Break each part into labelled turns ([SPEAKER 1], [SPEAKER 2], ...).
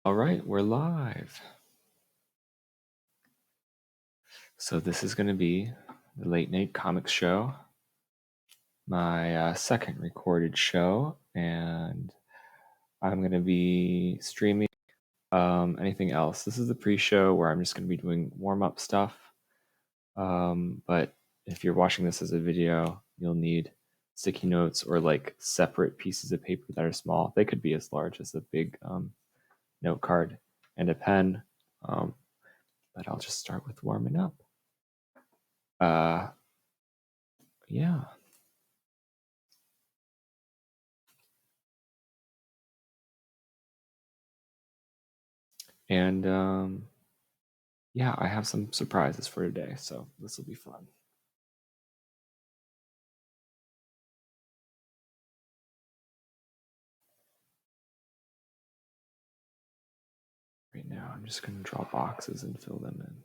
[SPEAKER 1] All right, we're live. So this is going to be the Late Night Comics Show, my second recorded show, and I'm going to be streaming anything else. This is the pre-show where I'm just going to be doing warm-up stuff. But if you're watching this as a video, you'll need sticky notes or like separate pieces of paper that are small. They could be as large as a big note card and a pen. But I'll just start with warming up. Yeah. And yeah, I have some surprises for today, so this will be fun. Right now, I'm just going to draw boxes and fill them in.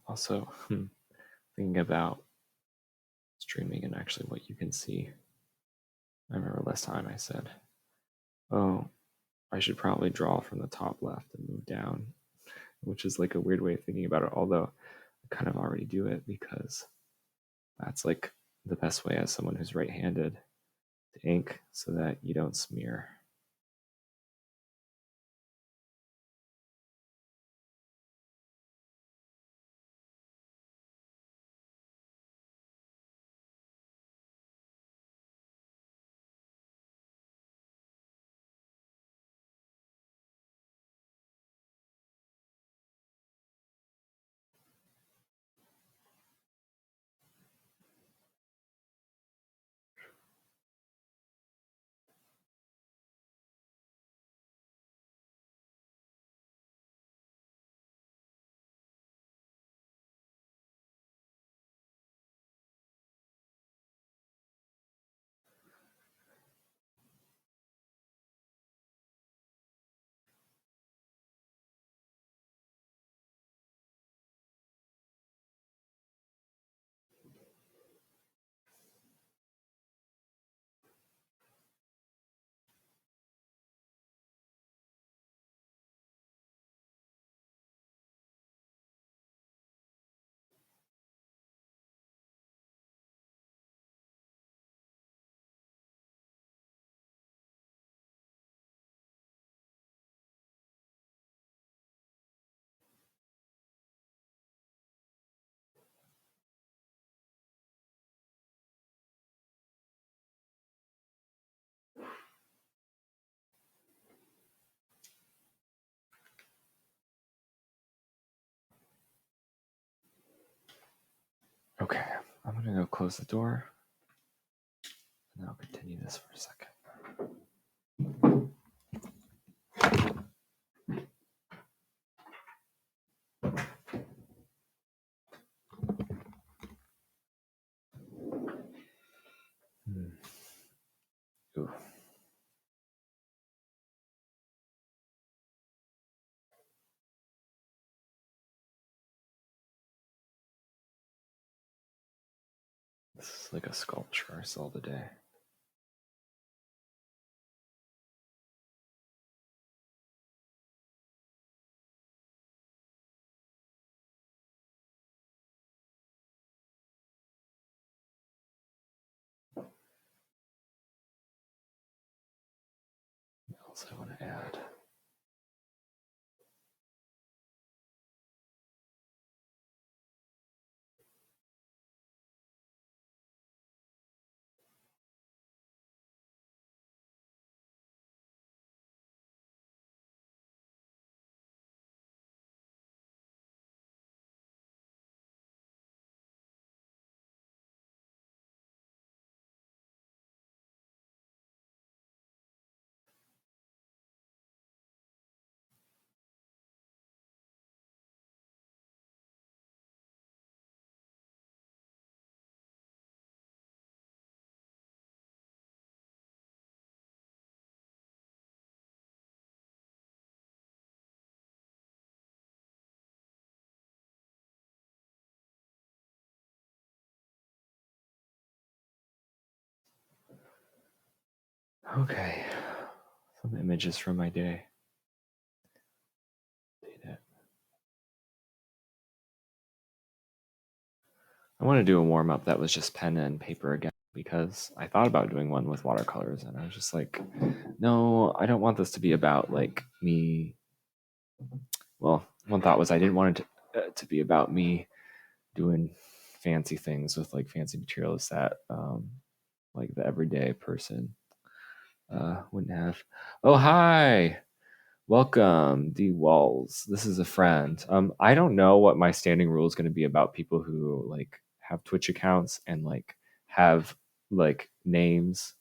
[SPEAKER 1] Also, thinking about streaming and actually what you can see. I remember last time I said, oh, I should probably draw from the top left and move down, which is like a weird way of thinking about it. Although I kind of already do it because that's like the best way as someone who's right-handed to ink so that you don't smear. Okay, I'm gonna go close the door and I'll continue this for a second. Ooh. This is like a sculpture I saw today. What else I want to add? Okay, some images from my day. I want to do a warm up that was just pen and paper again because I thought about doing one with watercolors and I was just like, no, I don't want this to be about like me. Well, one thought was I didn't want it to be about me doing fancy things with like fancy materials that like the everyday person wouldn't have. Oh, hi. Welcome, D Walls. This is a friend. I don't know what my standing rule is going to be about people who like have Twitch accounts and like have like names.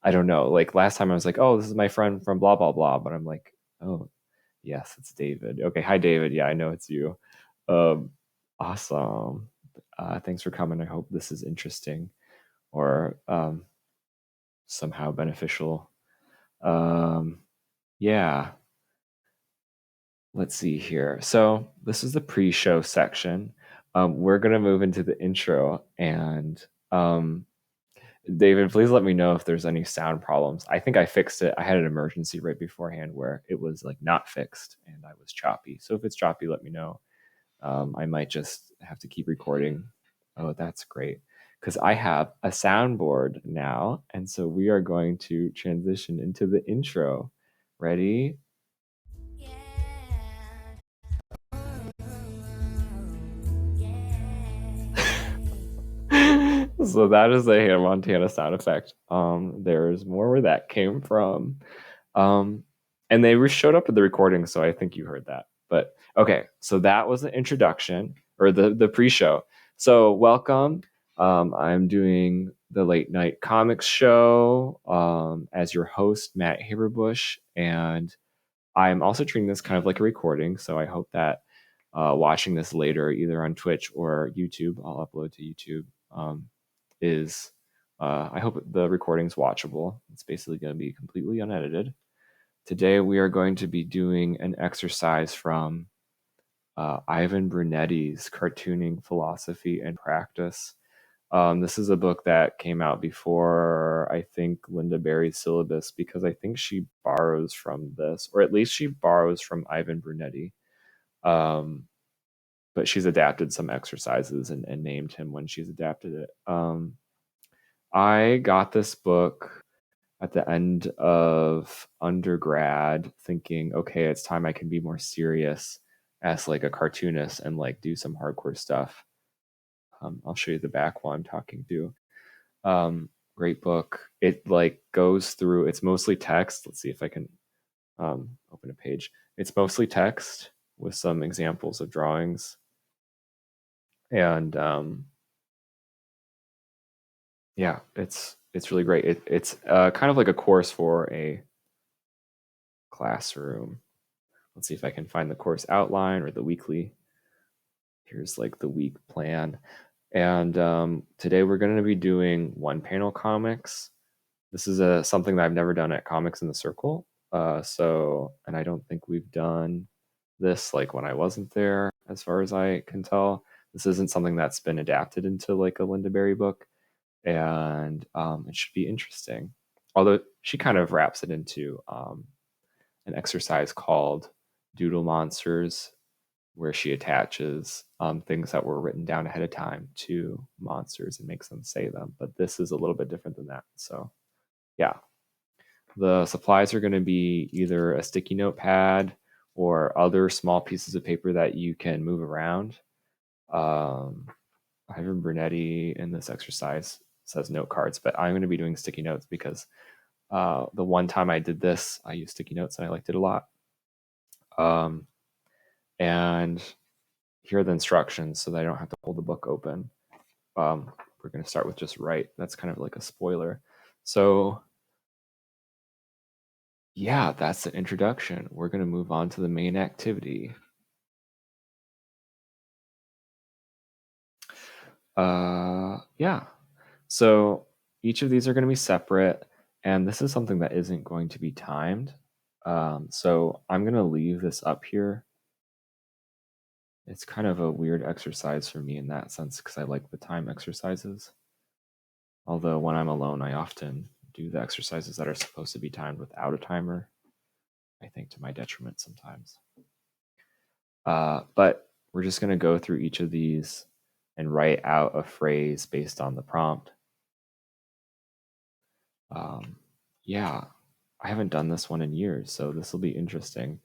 [SPEAKER 1] I don't know. Like last time I was like, oh, this is my friend from blah blah blah, but I'm like, oh, yes, it's David. Okay, hi David. Yeah, I know it's you. Um, awesome. Thanks for coming. I hope this is interesting or somehow beneficial. Yeah. Let's see here. So this is the pre-show section. We're gonna move into the intro, and David, please let me know if there's any sound problems. I think I fixed it. I had an emergency right beforehand where it was like not fixed and I was choppy. So if it's choppy, let me know. I might just have to keep recording. Oh, that's great. Because I have a soundboard now. And so we are going to transition into the intro. Ready? So that is a Hannah Montana sound effect. There's more where that came from. And they showed up in the recording, so I think you heard that. But okay, so that was the introduction or the pre-show. So welcome. I'm doing the late night comics show as your host, Matt Haberbush, and I'm also treating this kind of like a recording. So I hope that watching this later, either on Twitch or YouTube, I'll upload to YouTube. Is I hope the recording's watchable. It's basically going to be completely unedited. Today we are going to be doing an exercise from Ivan Brunetti's Cartooning Philosophy and Practice. This is a book that came out before, I think, Linda Berry's syllabus, because I think she borrows from this, or at least she borrows from Ivan Brunetti. But she's adapted some exercises and named him when she's adapted it. I got this book at the end of undergrad thinking, okay, it's time I can be more serious as like a cartoonist and like do some hardcore stuff. I'll show you the back while I'm talking too. Great book. It like goes through, it's mostly text. Let's see if I can open a page. It's mostly text with some examples of drawings. And yeah, it's really great. It's kind of like a course for a classroom. Let's see if I can find the course outline or the weekly. Here's like the week plan. And today we're going to be doing one panel comics. This is something that I've never done at Comics in the Circle. And I don't think we've done this like when I wasn't there, as far as I can tell. This isn't something that's been adapted into like a Linda Berry book, and it should be interesting. Although she kind of wraps it into an exercise called Doodle Monsters, where she attaches things that were written down ahead of time to monsters and makes them say them. But this is a little bit different than that. So, yeah. The supplies are going to be either a sticky notepad or other small pieces of paper that you can move around. Ivan Brunetti in this exercise says note cards, but I'm going to be doing sticky notes because the one time I did this, I used sticky notes and I liked it a lot. And here are the instructions so that I don't have to hold the book open. We're going to start with just write. That's kind of like a spoiler. So yeah, that's the introduction. We're going to move on to the main activity. Yeah. So each of these are going to be separate, and this is something that isn't going to be timed. So I'm going to leave this up here. It's kind of a weird exercise for me in that sense because I like the time exercises. Although when I'm alone, I often do the exercises that are supposed to be timed without a timer. I think to my detriment sometimes. But we're just going to go through each of these and write out a phrase based on the prompt. Yeah, I haven't done this one in years, so this will be interesting.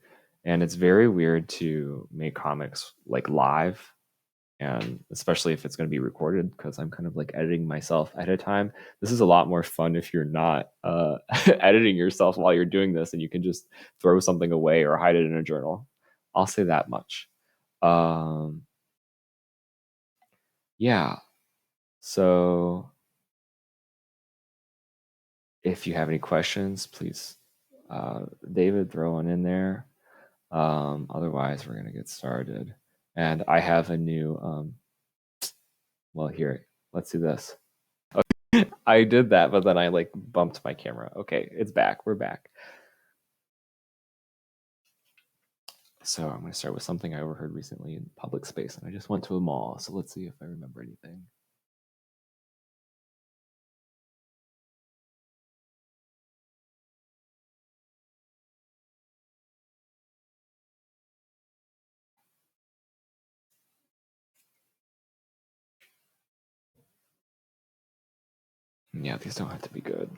[SPEAKER 1] And it's very weird to make comics like live, and especially if it's going to be recorded, because I'm kind of like editing myself ahead of time. This is a lot more fun if you're not editing yourself while you're doing this, and you can just throw something away or hide it in a journal. I'll say that much. Yeah. So if you have any questions, please, David, throw one in there. Otherwise, we're going to get started. And I have a new, well, here, let's do this. Okay. I did that, but then I like bumped my camera. Okay, it's back. We're back. So I'm going to start with something I overheard recently in public space, and I just went to a mall. So let's see if I remember anything. Yeah, these don't have to be good.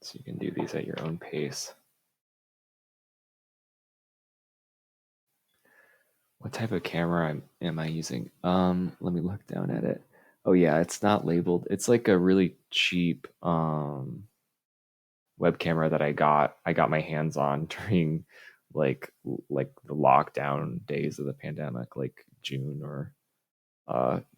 [SPEAKER 1] So you can do these at your own pace. What type of camera am I using? Let me look down at it. Oh yeah, it's not labeled. It's like a really cheap web camera that I got my hands on during like the lockdown days of the pandemic, like June or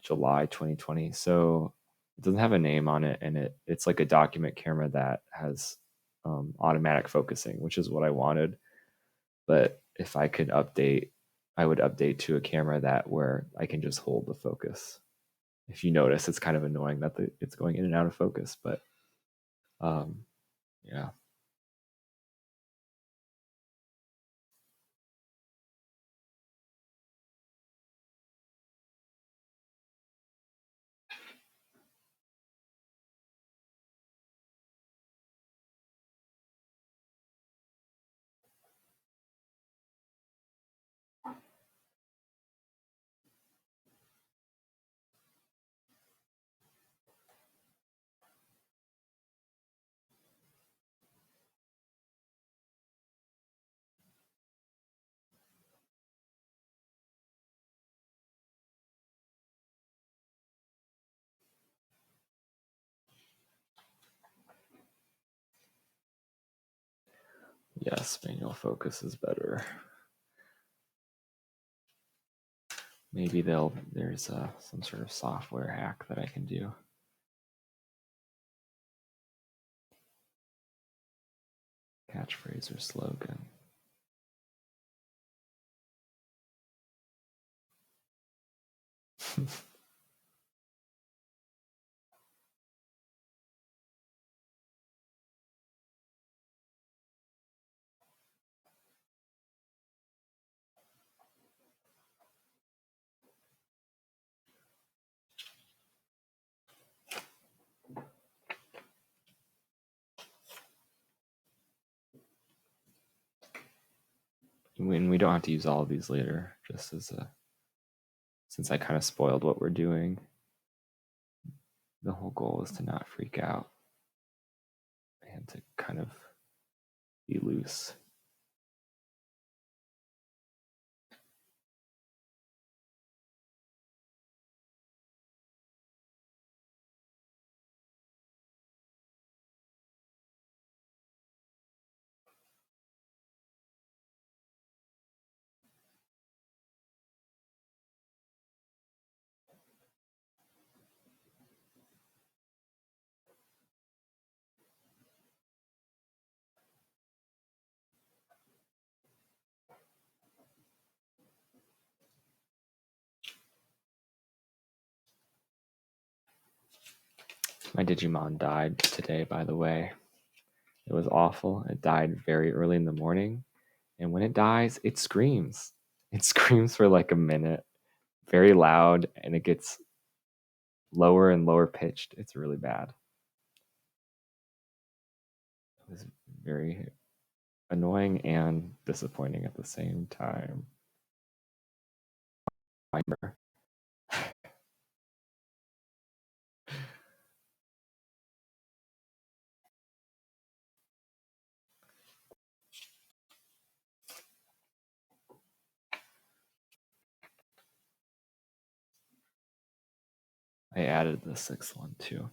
[SPEAKER 1] July 2020. So it doesn't have a name on it, and it's like a document camera that has automatic focusing, which is what I wanted. But if I could update, I would update to a camera that where I can just hold the focus. If you notice, it's kind of annoying that it's going in and out of focus, but um, yeah. Yes, manual focus is better. Maybe there's some sort of software hack that I can do. Catchphrase or slogan. And we don't have to use all of these later, just as a since I kind of spoiled what we're doing. The whole goal is to not freak out and to kind of be loose. My Digimon died today, by the way. It was awful. It died very early in the morning. And when it dies, it screams. It screams for like a minute, very loud, and it gets lower and lower pitched. It's really bad. It was very annoying and disappointing at the same time. I added the sixth one too.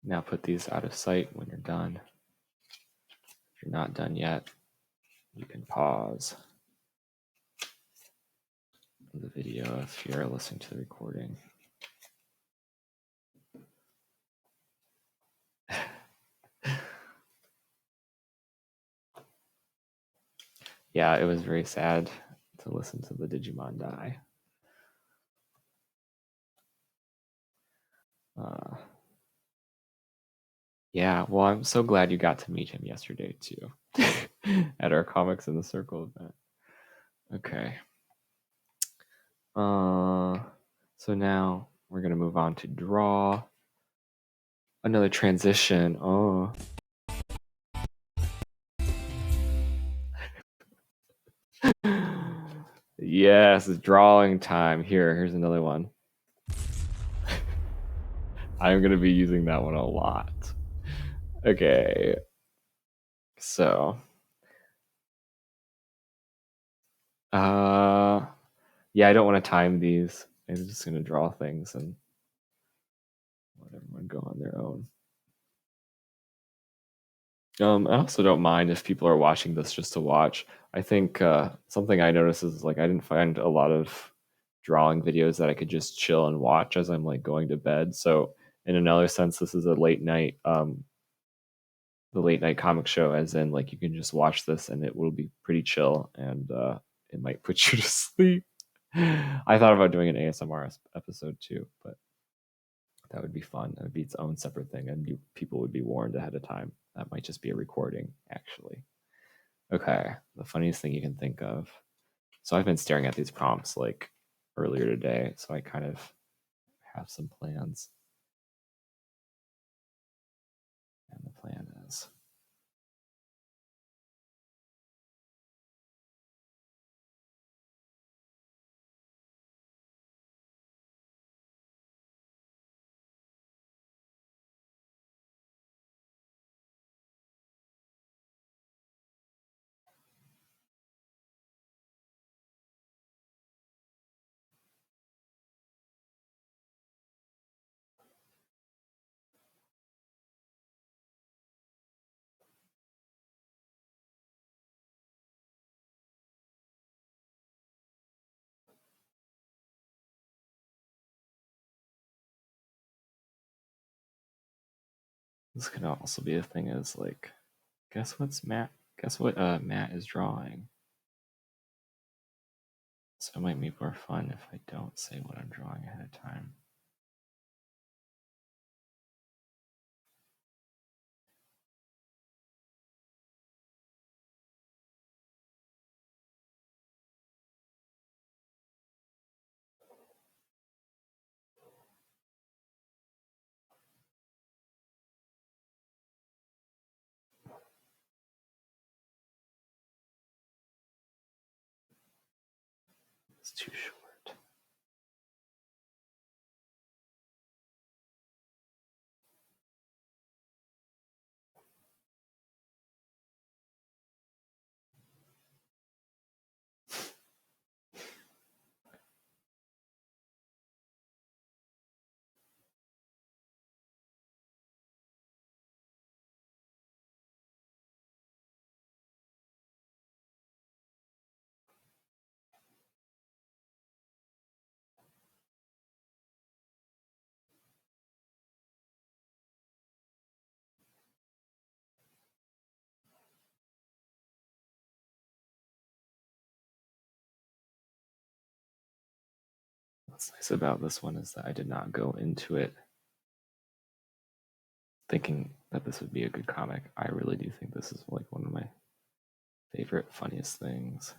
[SPEAKER 1] Now put these out of sight when you're done. If you're not done yet, you can pause the video if you're listening to the recording. Yeah, it was very sad to listen to the Digimon die. Yeah, well, I'm so glad you got to meet him yesterday too at our Comics in the Circle event. Okay. So now we're gonna move on to draw. Another transition. Oh. Yes, it's drawing time. Here's another one. I'm gonna be using that one a lot. Okay. So yeah, I don't want to time these. I'm just gonna draw things and let everyone go on their own. I also don't mind if people are watching this just to watch. I think something I noticed is like I didn't find a lot of drawing videos that I could just chill and watch as I'm like going to bed. So in another sense, this is a late night, the late night comic show, as in like you can just watch this and it will be pretty chill and it might put you to sleep. I thought about doing an ASMR episode too, but that would be fun. That would be its own separate thing, and people would be warned ahead of time. That might just be a recording, actually. Okay, the funniest thing you can think of. So I've been staring at these prompts like earlier today, so I kind of have some plans. And the plan is this could also be a thing is like, guess what Matt is drawing. So it might be more fun if I don't say what I'm drawing ahead of time. It's too short. What's nice about this one is that I did not go into it thinking that this would be a good comic. I really do think this is like one of my favorite, funniest things.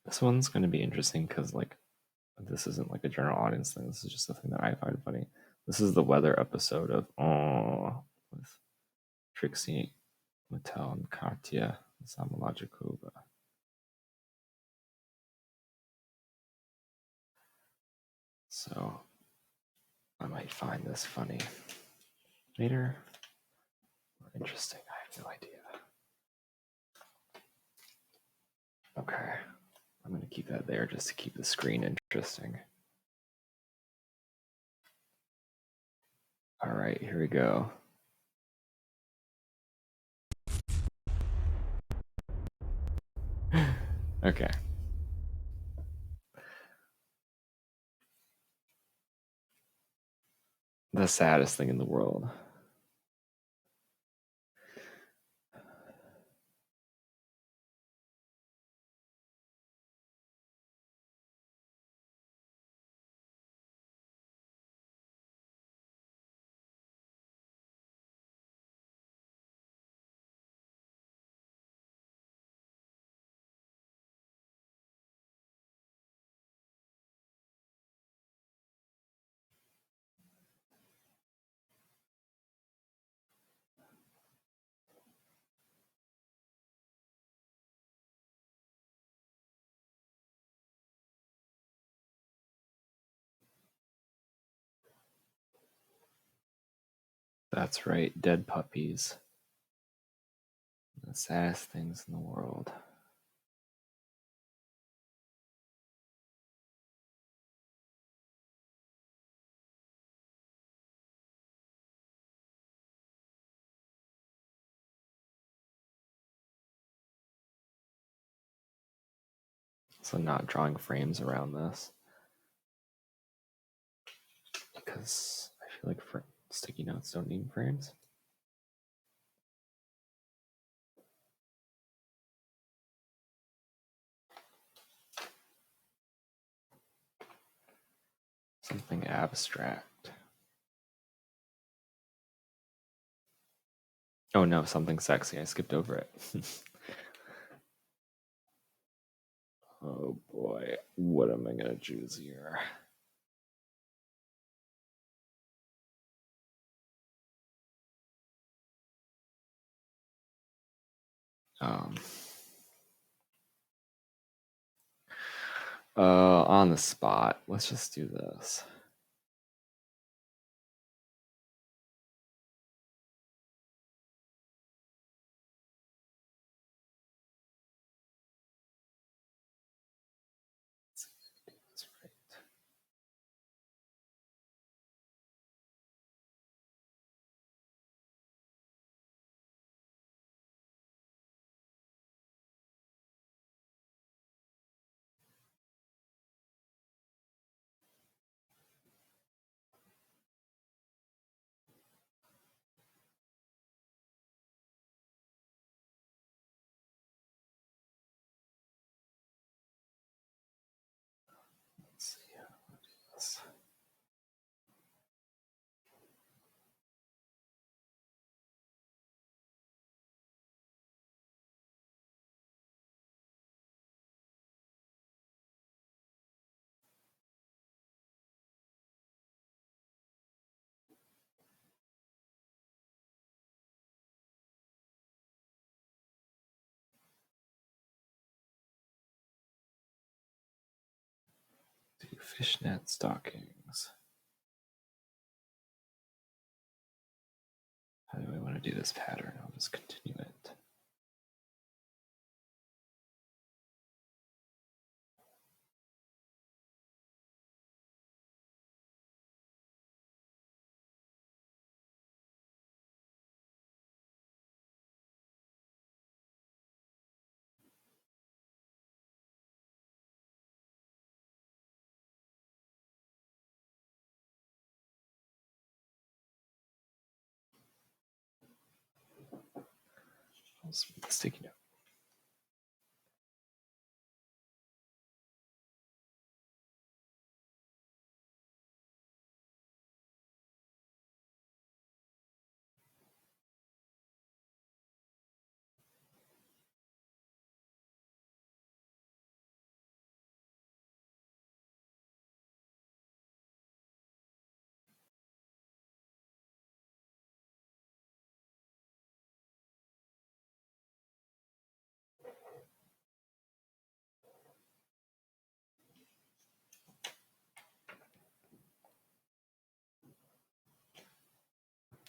[SPEAKER 1] This one's going to be interesting because, like, this isn't like a general audience thing. This is just a thing that I find funny. This is the weather episode of with Trixie Mattel and Katya Samolajikova. So I might find this funny later or interesting. I have no idea. Okay, I'm going to keep that there just to keep the screen interesting. All right, here we go. Okay. The saddest thing in the world. That's right, dead puppies. The saddest things in the world. So not drawing frames around this because I feel like sticky notes don't need frames. Something abstract. Oh no, something sexy. I skipped over it. Oh boy, what am I gonna choose here? Um, on the spot. Let's just do this. That's right. Let's see how to do this. Do fishnet stockings. How do I want to do this pattern? I'll just continue it. I'll sticky note.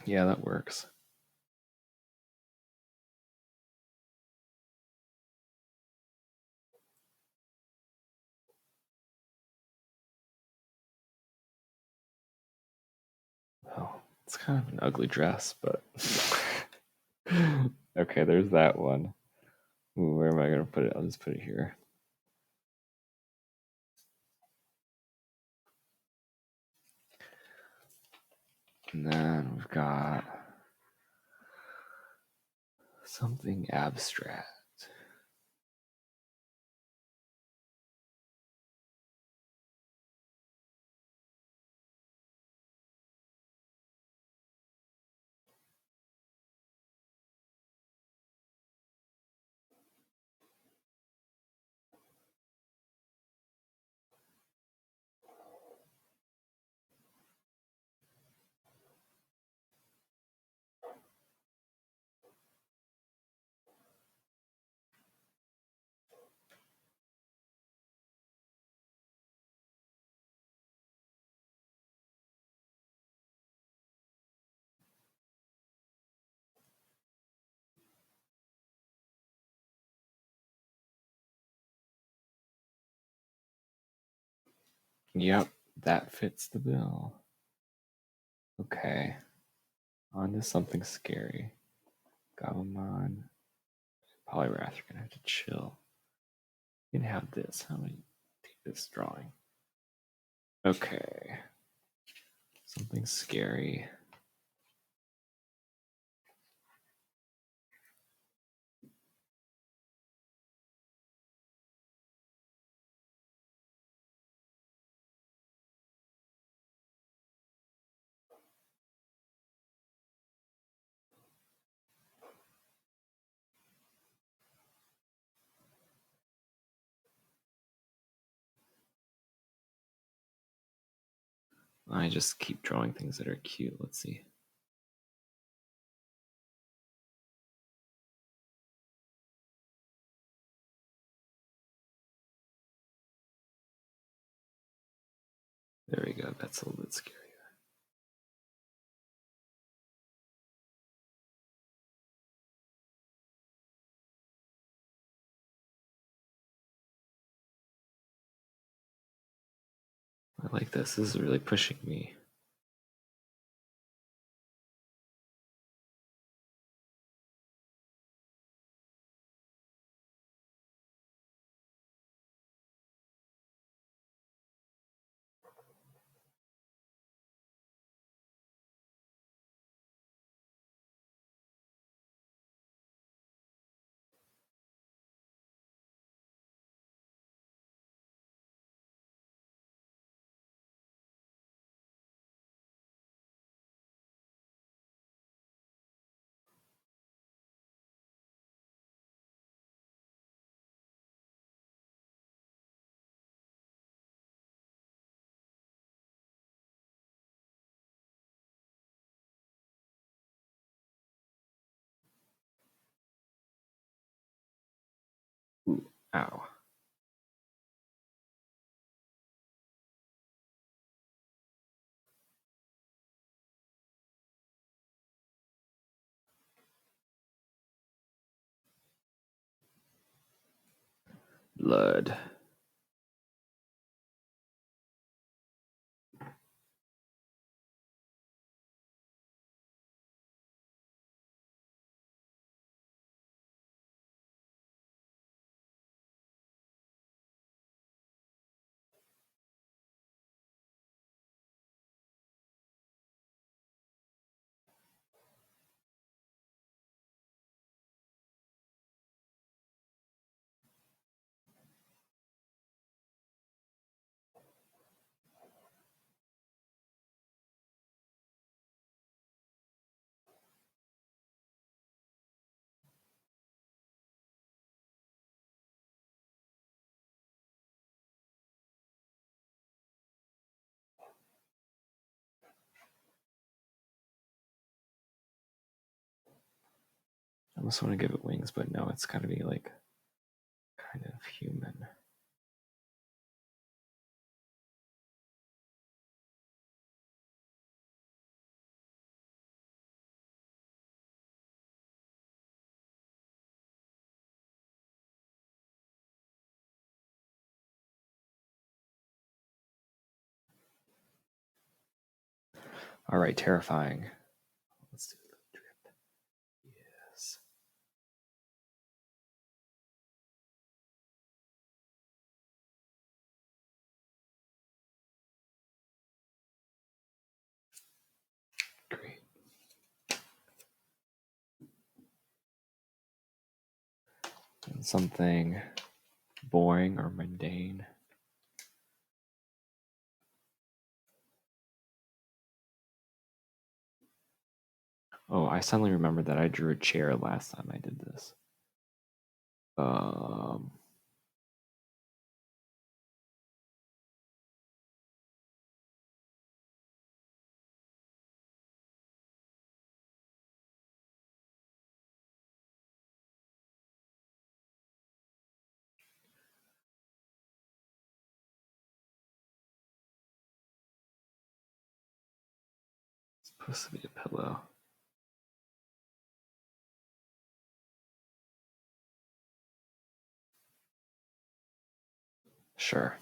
[SPEAKER 1] Yeah, that works. Oh, it's kind of an ugly dress, but okay, there's that one. Ooh, where am I going to put it? I'll just put it here. And then we've got something abstract. Yep, that fits the bill. Okay, on to something scary. Gabumon. Polyrath, you're gonna have to chill. You can have this. How many? Take this drawing. Okay. Something scary. I just keep drawing things that are cute. Let's see. There we go. That's a little bit scarier. I like this. This is really pushing me. Ooh, ow. Blood. I almost want to give it wings, but no, it's got to be like kind of human. All right, terrifying. Let's do the drip. Yes. Great. And something boring or mundane. Oh, I suddenly remembered that I drew a chair last time I did this. It's supposed to be a pillow. Sure.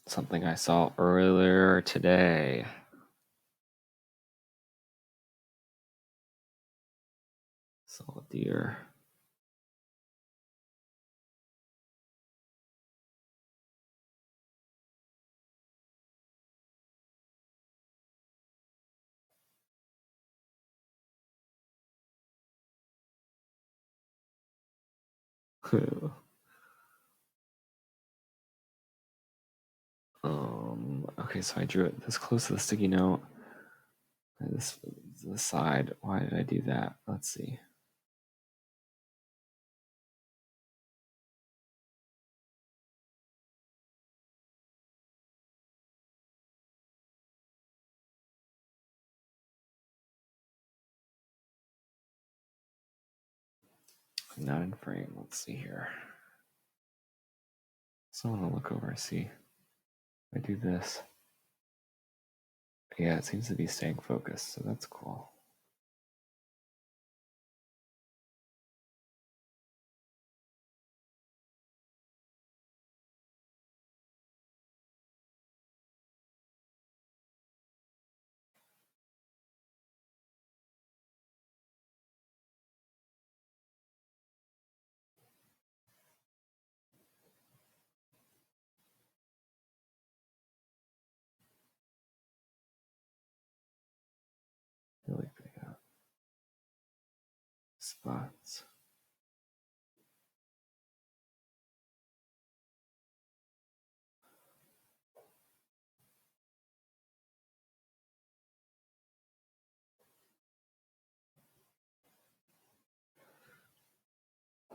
[SPEAKER 1] Something I saw earlier today. Saw a deer. Okay, so I drew it this close to the sticky note. This the side. Why did I do that? Let's see. Not in frame. Let's see here. So I want to look over and see. I do this. Yeah, it seems to be staying focused, so that's cool. Really big spots.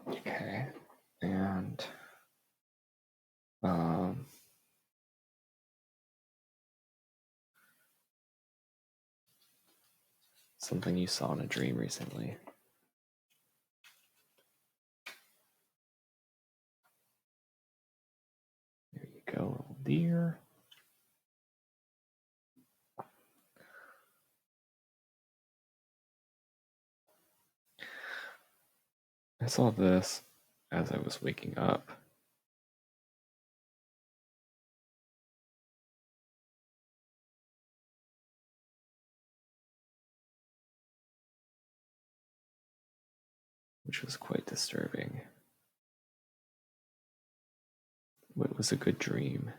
[SPEAKER 1] Okay, and something you saw in a dream recently. There you go, little deer. I saw this as I was waking up. Which was quite disturbing. It was a good dream.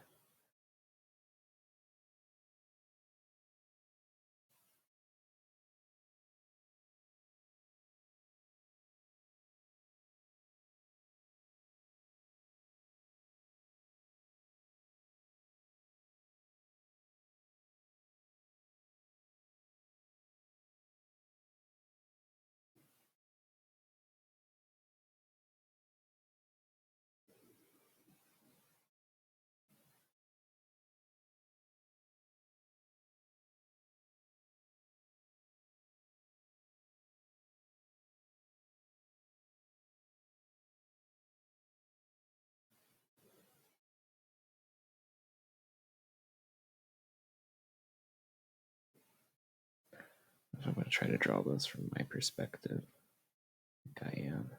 [SPEAKER 1] I'm going to try to draw this from my perspective. I think I am.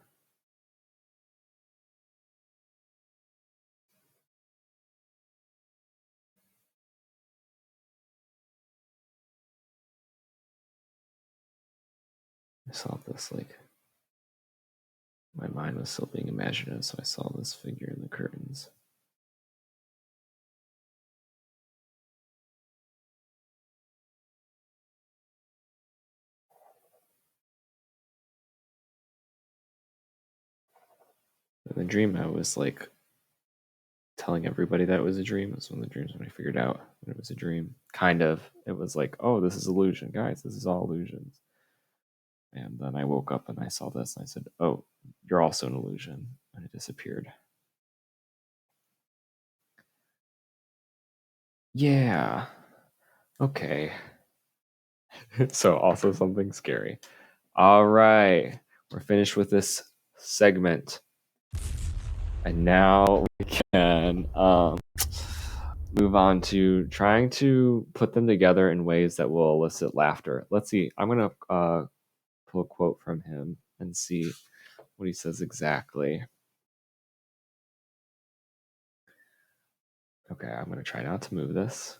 [SPEAKER 1] I saw this, like, my mind was still being imaginative, so I saw this figure in the curtains. In the dream, I was like telling everybody that it was a dream. It was one of the dreams when I figured out that it was a dream. Kind of. It was like, oh, this is illusion, guys. This is all illusions. And then I woke up and I saw this and I said, oh, you're also an illusion. And it disappeared. Yeah. Okay. So, also something scary. All right. We're finished with this segment. And now we can move on to trying to put them together in ways that will elicit laughter. Let's see. I'm going to pull a quote from him and see what he says exactly. Okay, I'm going to try not to move this.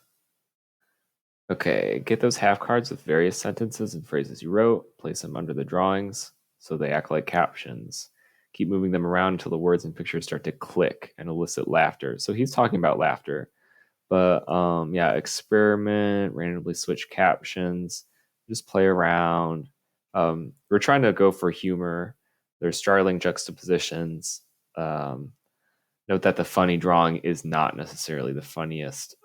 [SPEAKER 1] Okay, get those half cards with various sentences and phrases you wrote, place them under the drawings so they act like captions. Keep moving them around until the words and pictures start to click and elicit laughter. So he's talking about laughter. But yeah, experiment, randomly switch captions, just play around. We're trying to go for humor. There's startling juxtapositions. Note that the funny drawing is not necessarily the funniest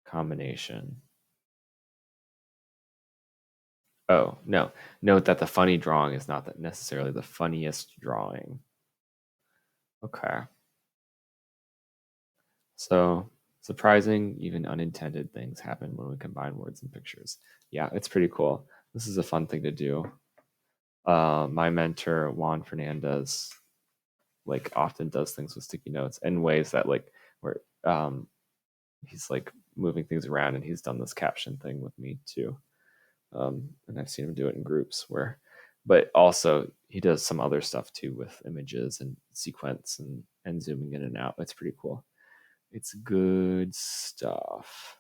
[SPEAKER 1] combination. Oh, no. Note that the funny drawing is not necessarily the funniest drawing. Okay. So, surprising, even unintended things happen when we combine words and pictures. Yeah, it's pretty cool. This is a fun thing to do. My mentor, Juan Fernandez, like often does things with sticky notes in ways that like where he's like moving things around, and he's done this caption thing with me too. And I've seen him do it in groups where, but also he does some other stuff too with images and sequence and zooming in and out. It's pretty cool. It's good stuff.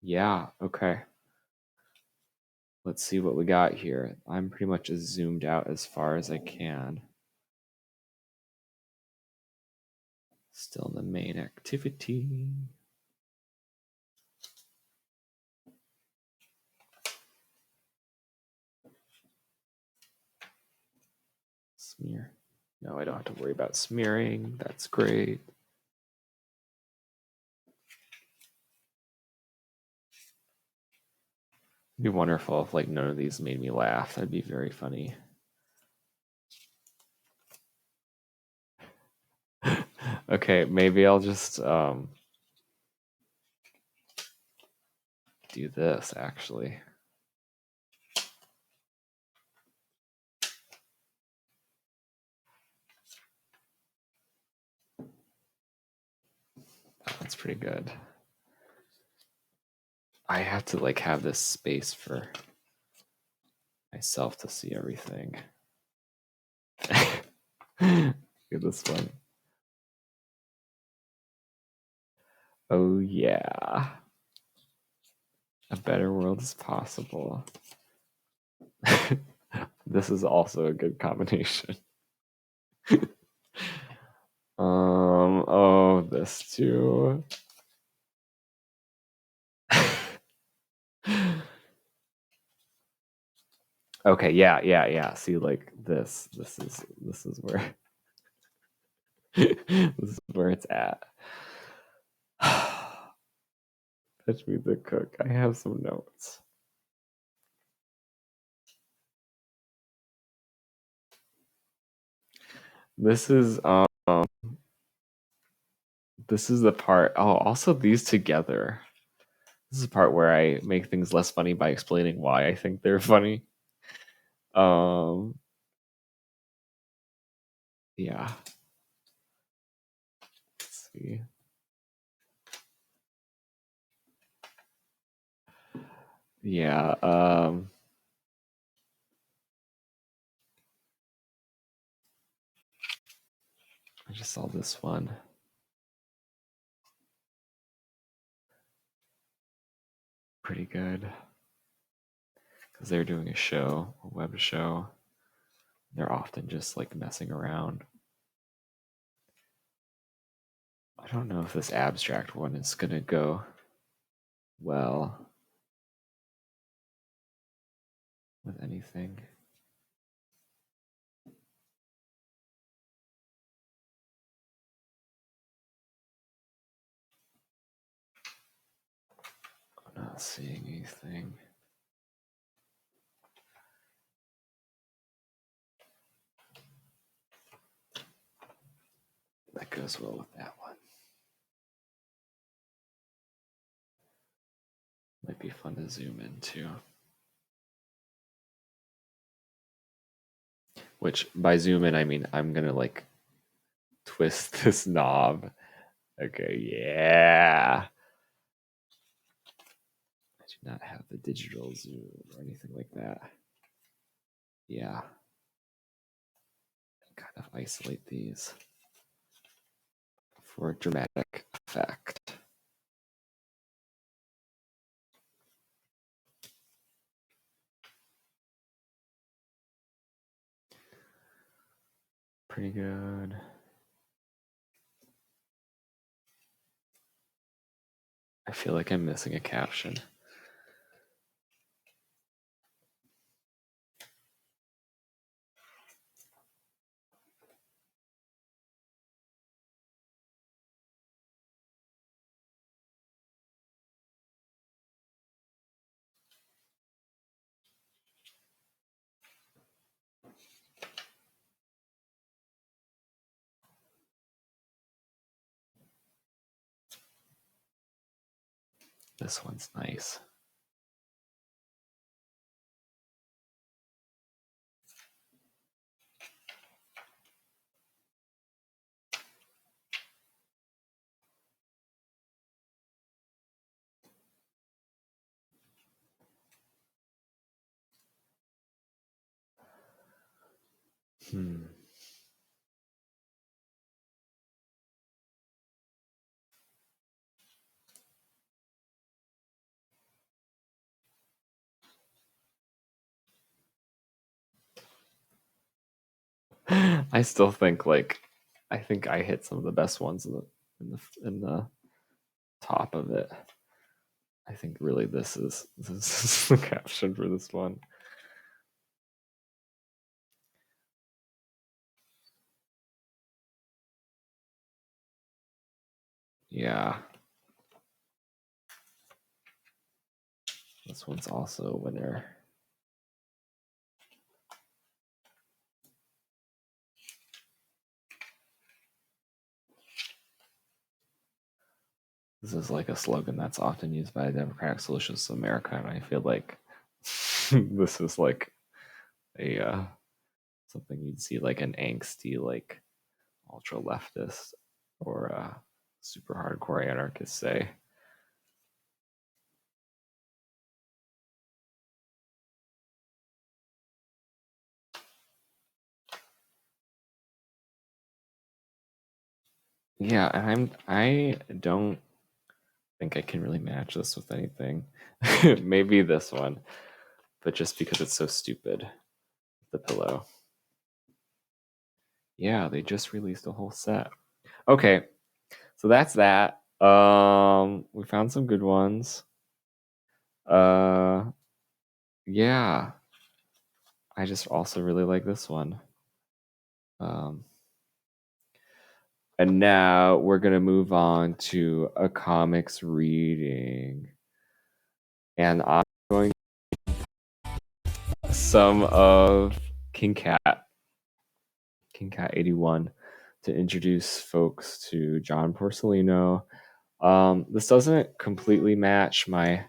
[SPEAKER 1] Yeah, okay. Let's see what we got here. I'm pretty much as zoomed out as far as I can. Still in the main activity. Smear. No, I don't have to worry about smearing. That's great. It'd be wonderful if like none of these made me laugh. That'd be very funny. Okay, maybe I'll just do this actually. That's pretty good. I have to like have this space for myself to see everything. Look at this one. Oh yeah. A better world is possible. This is also a good combination. Oh, this too. Okay, yeah. See, like this is where this is where it's at. Fetch me the cook. I have some notes. This is the part. Oh, also these together. This is the part where I make things less funny by explaining why I think they're funny. Yeah. Let's see. Yeah. I just saw this one. pretty good because they're doing a show, a web show. They're often just like messing around. I don't know if this abstract one is going to go well with anything. I'm not seeing anything. That goes well with that one. Might be fun to zoom in too. Which by zoom in, I mean I'm gonna like twist this knob. Okay, yeah. I do not have the digital zoom or anything like that. Yeah. Kind of isolate these for dramatic effect. Pretty good. I feel like I'm missing a caption. This one's nice. I still think I think I hit some of the best ones in the top of it. I think really this is the caption for this one. Yeah. This one's also a winner. This is like a slogan that's often used by Democratic Socialists of America, and I feel like this is like a something you'd see like an angsty like ultra leftist or a super hardcore anarchist say. Yeah, and I don't think I can really match this with anything. Maybe this one, but just because it's so stupid. The pillow. Yeah, they just released a whole set. Okay, so that's that. We found some good ones. Yeah. I just also really like this one. And now we're gonna move on to a comics reading. And I'm going some of King Cat 81 to introduce folks to John Porcellino. This doesn't completely match my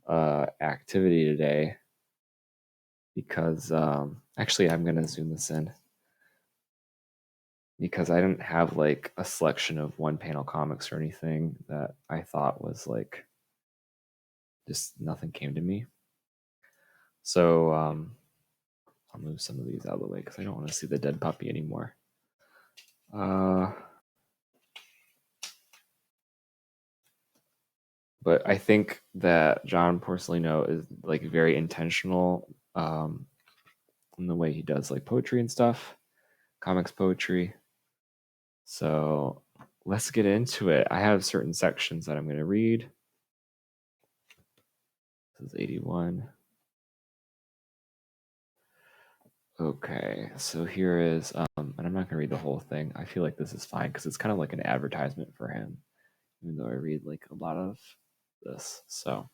[SPEAKER 1] activity today because actually I'm gonna zoom this in because I didn't have like a selection of one panel comics or anything that I thought was like just nothing came to me. So I'll move some of these out of the way because I don't want to see the dead puppy anymore. But I think that John Porcellino is like very intentional in the way he does like poetry and stuff, comics poetry. So let's get into it. I have certain sections that I'm going to read. This is 81. Okay, so here is, and I'm not going to read the whole thing. I feel like this is fine because it's kind of like an advertisement for him, even though I read like a lot of this. So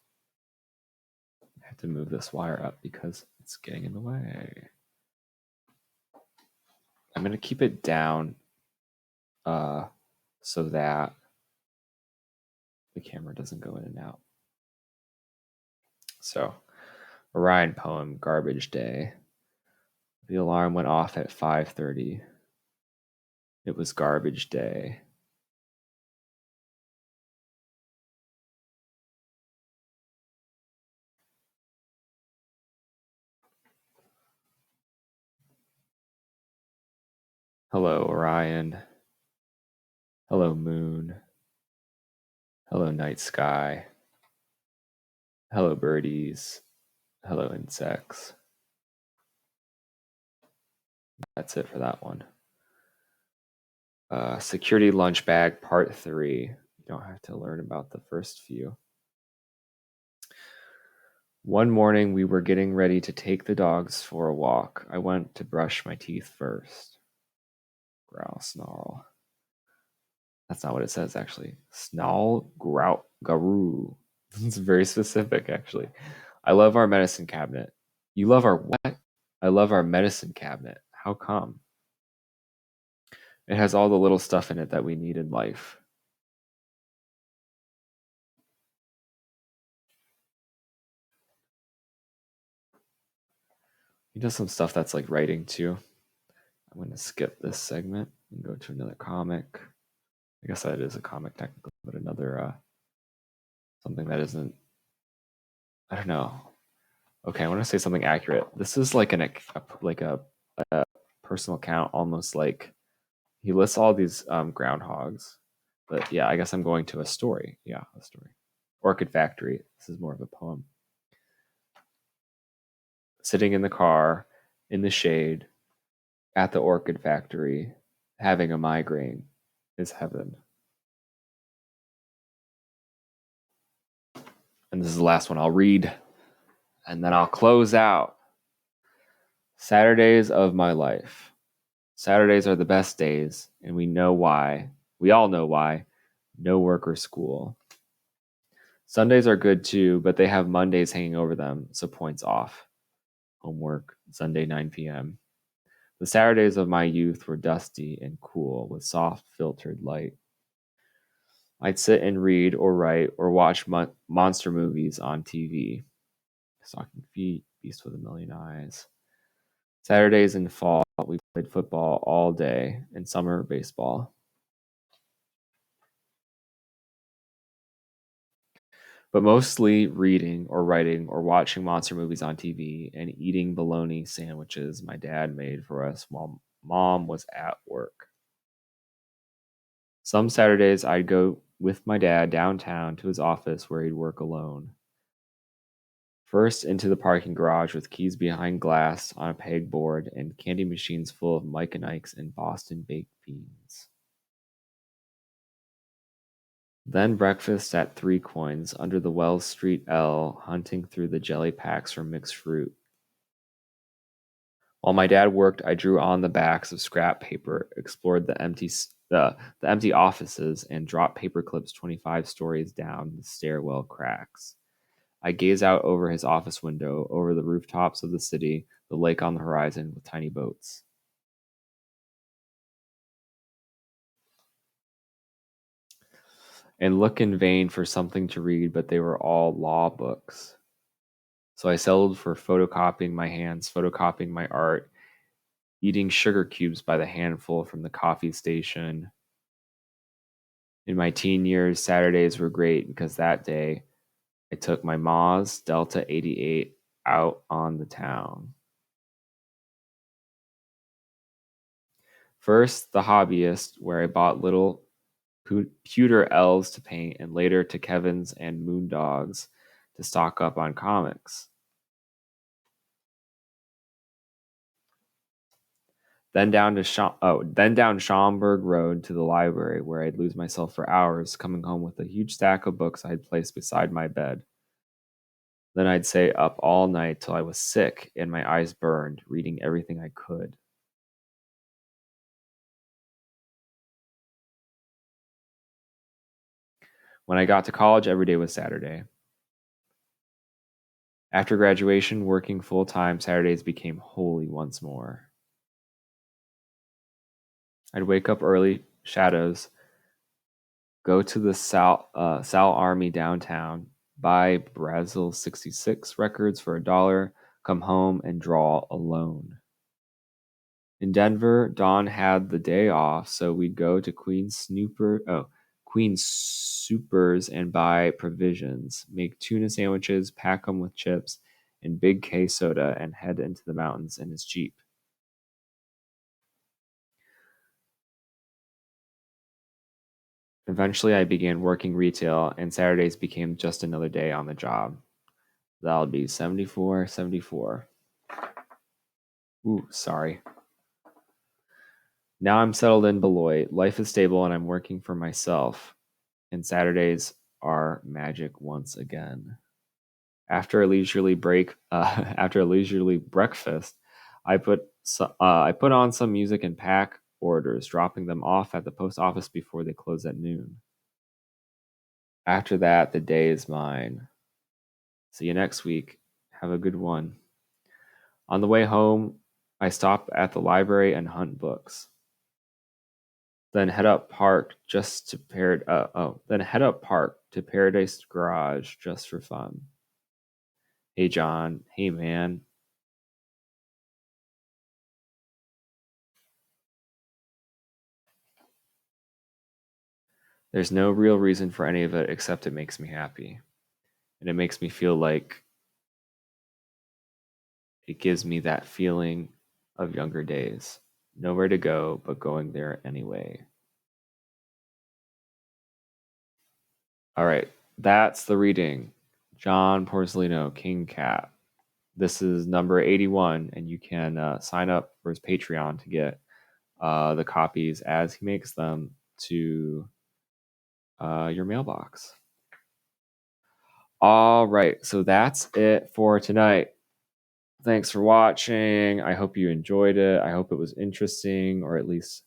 [SPEAKER 1] I have to move this wire up because it's getting in the way. I'm going to keep it down so that the camera doesn't go in and out. So, Orion poem, Garbage Day. The alarm went off at 5:30. It was garbage day. Hello, Orion. Hello, moon. Hello, night sky. Hello, birdies. Hello, insects. That's it for that one. Security lunch bag, part 3. You don't have to learn about the first few. One morning, we were getting ready to take the dogs for a walk. I went to brush my teeth first. Growl, snarl. That's not what it says, actually. Snarl, growl, garoo. It's very specific, actually. I love our medicine cabinet. You love our what? I love our medicine cabinet. How come? It has all the little stuff in it that we need in life. He does some stuff that's like writing too. I'm going to skip this segment and go to another comic. I guess that is a comic technically, but another something that isn't. I don't know. Okay, I want to say something accurate. This is like a personal account, almost like he lists all these groundhogs. But yeah, I guess I'm going to a story. Yeah, a story. Orchid Factory. This is more of a poem. Sitting in the car, in the shade, at the Orchid Factory, having a migraine is heaven. And this is the last one I'll read, and then I'll close out. Saturdays of my life. Saturdays are the best days, and we know why. We all know why. No work or school. Sundays are good too, but they have Mondays hanging over them, so points off. Homework, Sunday 9 p.m. The Saturdays of my youth were dusty and cool with soft filtered light. I'd sit and read or write or watch monster movies on TV. Stocking Feet, Beast with a Million Eyes. Saturdays in fall, we played football all day, and summer baseball. But mostly reading or writing or watching monster movies on TV and eating bologna sandwiches my dad made for us while mom was at work. Some Saturdays I'd go with my dad downtown to his office where he'd work alone. First into the parking garage with keys behind glass on a pegboard and candy machines full of Mike and Ike's and Boston baked beans. Then breakfast at 3 Coins under the Wells Street L, hunting through the jelly packs for mixed fruit. While my dad worked, I drew on the backs of scrap paper, explored the empty offices, and dropped paper clips 25 stories down the stairwell cracks. I gaze out over his office window, over the rooftops of the city, the lake on the horizon with tiny boats. And look in vain for something to read, but they were all law books. So I settled for photocopying my hands, photocopying my art, eating sugar cubes by the handful from the coffee station. In my teen years, Saturdays were great because that day I took my Ma's Delta 88 out on the town. First, the hobbyist, where I bought little pewter elves to paint, and later to Kevin's and Moondogs to stock up on comics. Then down Schaumburg Road to the library, where I'd lose myself for hours, coming home with a huge stack of books I'd placed beside my bed. Then I'd stay up all night till I was sick and my eyes burned, reading everything I could. When I got to college, every day was Saturday. After graduation, working full-time, Saturdays became holy once more. I'd wake up early, shadows, go to the Sal Army downtown, buy Brazil 66 records for $1, come home and draw alone. In Denver, Dawn had the day off, so we'd go to Queen Supers and buy provisions, make tuna sandwiches, pack them with chips and big K soda, and head into the mountains in his Jeep. Eventually, I began working retail, and Saturdays became just another day on the job. That'll be 74, 74. Ooh, sorry. Now I'm settled in Beloit. Life is stable, and I'm working for myself. And Saturdays are magic once again. After a leisurely breakfast, I put on some music and pack orders, dropping them off at the post office before they close at noon. After that, the day is mine. See you next week. Have a good one. On the way home, I stop at the library and hunt books. Then head up park to Paradise Garage just for fun. Hey John, hey man. There's no real reason for any of it except it makes me happy. And it makes me feel like it gives me that feeling of younger days. Nowhere to go, but going there anyway. All right, that's the reading. John Porcellino, King Cat. This is number 81, and you can sign up for his Patreon to get the copies as he makes them to your mailbox. All right, so that's it for tonight. Thanks for watching. I hope you enjoyed it. I hope it was interesting or at least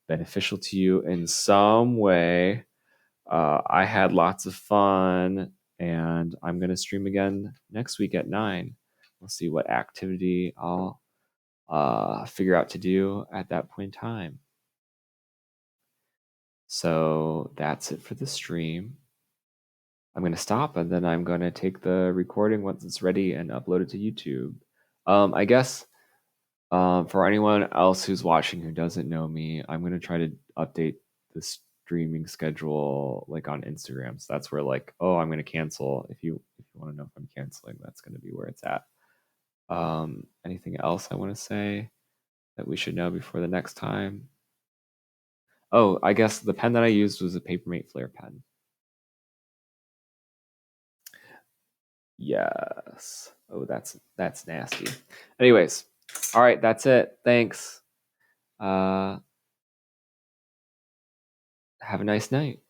[SPEAKER 1] beneficial to you in some way. I had lots of fun, and I'm going to stream again next week at 9. We'll see what activity I'll figure out to do at that point in time. So that's it for the stream. I'm going to stop, and then I'm going to take the recording once it's ready and upload it to YouTube. I guess for anyone else who's watching who doesn't know me, I'm going to try to update the streaming schedule like on Instagram. So that's where like, oh, I'm going to cancel. If you want to know if I'm canceling, that's going to be where it's at. Anything else I want to say that we should know before the next time? Oh, I guess the pen that I used was a Papermate Flare pen. Yes. Oh, that's nasty. Anyways, all right, that's it. Thanks. Have a nice night.